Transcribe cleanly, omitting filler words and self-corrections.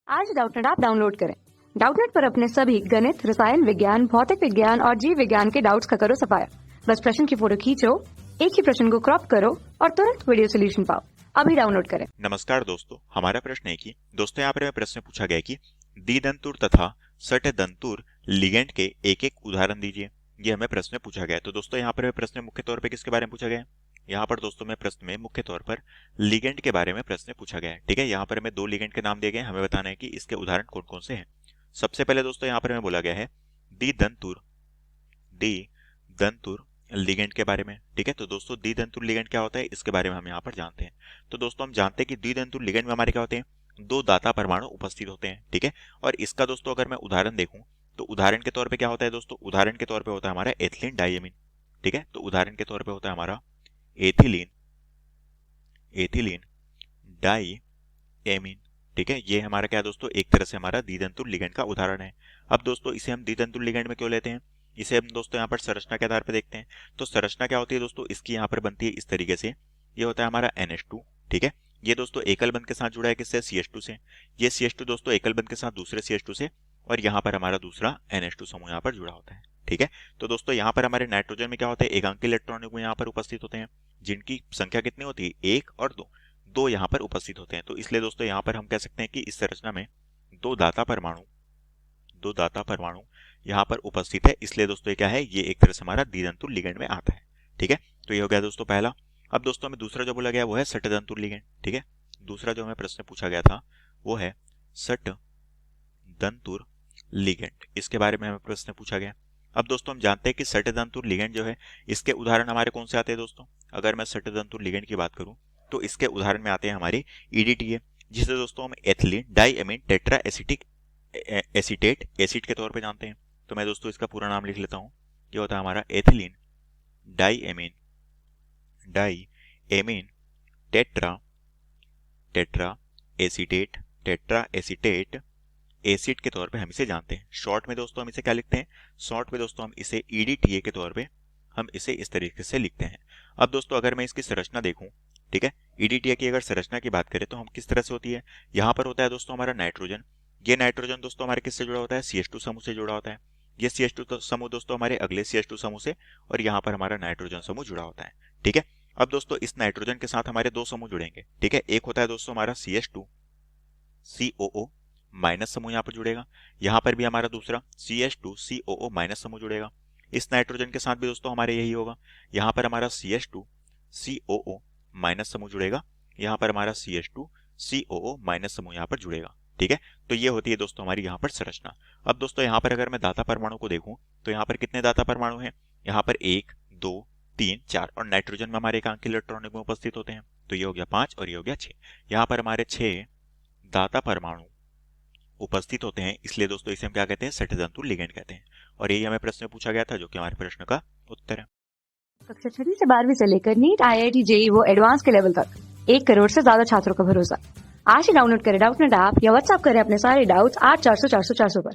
आज Doubtnut app download करें। Doubtnut पर अपने सभी गणित, रसायन विज्ञान, भौतिक विज्ञान और जीव विज्ञान के डाउट्स का करो सफाया। बस प्रश्न की फोटो खींचो, एक ही प्रश्न को क्रॉप करो और तुरंत वीडियो सोल्यूशन पाओ। अभी डाउनलोड करें। नमस्कार दोस्तों, हमारा प्रश्न है कि दोस्तों यहाँ पर प्रश्न पूछा गया कि द्विदंतुर तथा षटदंतुर लिगेंड के एक एक उदाहरण दीजिए। ये हमें प्रश्न पूछा गया है। तो दोस्तों यहाँ पर प्रश्न मुख्य तौर पर किसके बारे में पूछा गया है? यहाँ पर दोस्तों में प्रश्न में मुख्य तौर पर लिगेंड के बारे में प्रश्न पूछा गया है। ठीक है, यहाँ पर हमें दो लिगेंड के नाम दिए गए हैं, हमें बताना है कि इसके उदाहरण कौन कौन से हैं। सबसे पहले दोस्तों यहाँ पर हमें बोला गया है द्विदंतुर लिगेंड के बारे में। ठीक है, तो दोस्तों द्विदंतुर लिगेंड क्या होता है इसके बारे में हम यहाँ पर जानते हैं। तो दोस्तों हम जानते हैं कि द्विदंतुर लिगेंड में हमारे क्या होते हैं, दो दाता परमाणु उपस्थित होते हैं। ठीक है, और इसका दोस्तों अगर मैं उदाहरण देखूं तो उदाहरण के तौर पे क्या होता है दोस्तों, उदाहरण के तौर पे होता है हमारा एथिलीन डाइएमीन। ठीक है, तो उदाहरण के तौर पे होता है हमारा एथिलीन डाइएमीन। ठीक है, ये हमारा क्या है दोस्तों, एक तरह से हमारा द्विदंतुर लिगेंड का उदाहरण है। अब दोस्तों इसे हम द्विदंतुर लिगेंड में क्यों लेते हैं, इसे हम दोस्तों यहाँ पर संरचना के आधार पर देखते हैं। तो संरचना क्या होती है दोस्तों, इसकी यहाँ पर बनती है इस तरीके से। ये होता है हमारा NH2। ठीक है, ये दोस्तों एकल बंध के साथ जुड़ा है किससे, CH2 से। ये CH2 दोस्तों एकल बंध के साथ दूसरे CH2 से, और यहाँ पर हमारा दूसरा NH2 समूह यहाँ पर जुड़ा होता है। ठीक है, तो दोस्तों यहाँ पर हमारे नाइट्रोजन में क्या होता है, एकांकी इलेक्ट्रॉन युग्म यहाँ पर उपस्थित होते हैं, जिनकी संख्या कितनी होती है, 1 और 2 यहाँ पर उपस्थित होते हैं। तो इसलिए दोस्तों यहाँ पर हम कह सकते हैं कि इस संरचना में दो दाता परमाणु यहाँ पर उपस्थित है। इसलिए दोस्तों ये क्या है, ये एक तरह से हमारा द्विदंतुर लिगेंड में आता है। ठीक है, तो ये हो गया दोस्तों पहला। अब दोस्तों हमें दूसरा जो बोला गया वो है षटदंतुर लिगेंड। ठीक है, दूसरा जो हमें प्रश्न पूछा गया था वो है षटदंतुर लिगेंड। इसके बारे में हमें प्रश्न पूछा गया। अब दोस्तों हम जानते हैं कि षटदंतुर लिगेंड जो है इसके उदाहरण हमारे कौन से आते हैं दोस्तों। अगर मैं षटदंतुर लिगेंड की बात करूं तो इसके उदाहरण में आते हैं हमारे EDTA, जिसे दोस्तों हम ethylene diamine tetra acetate acid के तौर पे जानते हैं। तो मैं दोस्तों इसका पूरा नाम लिख लेता हूं। ये होता है हमारा ethylene diamine tetra acetate acid के तौर पे हम इसे जानते हैं। शॉर्ट में दोस्तों हम इसे क्या लिखते हैं, शॉर्ट में दोस्तों हम इसे EDTA के तौर पे हम इसे इस तरीके से लिखते हैं। अब दोस्तों अगर मैं इसकी संरचना देखूं, ठीक है, EDTA की अगर संरचना की बात करें तो हम किस तरह से होती है, यहाँ पर होता है दोस्तों हमारा नाइट्रोजन। ये नाइट्रोजन दोस्तों हमारे किससे जुड़ा होता है, CH2 समूह से जुड़ा होता है। ये CH2 समूह दोस्तों हमारे अगले CH2 समूह से, और यहाँ पर हमारा नाइट्रोजन समूह जुड़ा होता है। ठीक है, अब दोस्तों इस नाइट्रोजन के साथ हमारे दो समूह जुड़ेंगे। ठीक है, एक होता है दोस्तों हमारा CH2 COO माइनस समूह यहाँ पर जुड़ेगा। यहाँ पर भी हमारा दूसरा CH2 COO माइनस समूह जुड़ेगा। इस नाइट्रोजन के साथ भी दोस्तों हमारे यही होगा। यहाँ पर हमारा CH2 COO माइनस समूह जुड़ेगा, यहाँ पर हमारा CH2 COO माइनस समूह यहाँ पर जुड़ेगा। ठीक है, तो ये होती है दोस्तों हमारी यहाँ पर संरचना। अब दोस्तों यहाँ पर अगर मैं दाता परमाणु को देखूं तो यहाँ पर कितने दाता परमाणु हैं, यहाँ पर 1 2 3 4, और नाइट्रोजन में हमारे एकांकी इलेक्ट्रॉन युग्म उपस्थित होते हैं। तो ये हो गया 5 और ये हो गया 6। यहाँ पर हमारे 6 दाता परमाणु उपस्थित होते हैं, इसलिए दोस्तों इसे हम क्या कहते हैं, षटदंतुर लिगेंड कहते हैं। और यही हमें प्रश्न पूछा गया था, जो कि हमारे प्रश्न का उत्तर है। कक्षा 6 से 12वीं से लेकर नीट, IIT, JEE वो एडवांस के लेवल तक 1 करोड़ से ज्यादा छात्रों का भरोसा। आज ही डाउनलोड करें डाउटनेट ऐप या व्हाट्सएप करें अपने सारे डाउट्स 8400 400 400 पर।